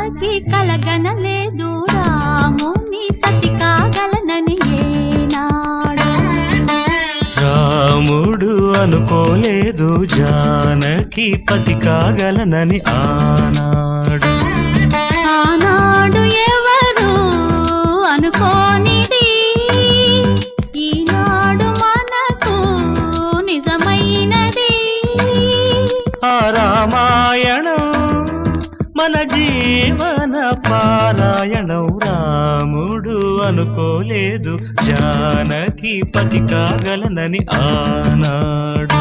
జానకి కలగనలేదు రాముని సతి కాగలనని ఏనాడు. రాముడు అనుకోలేదు జానకి పతి కాగలనని ఆనాడు. ఆనాడు ఎవరు అనుకోనిది ఈనాడు మనకు నిజమైనది. ఆ రామాయణం మన జీవన పారాయణం. రాముడు అనుకోలేదు జానకి పతి కాగలనని ఆనాడు.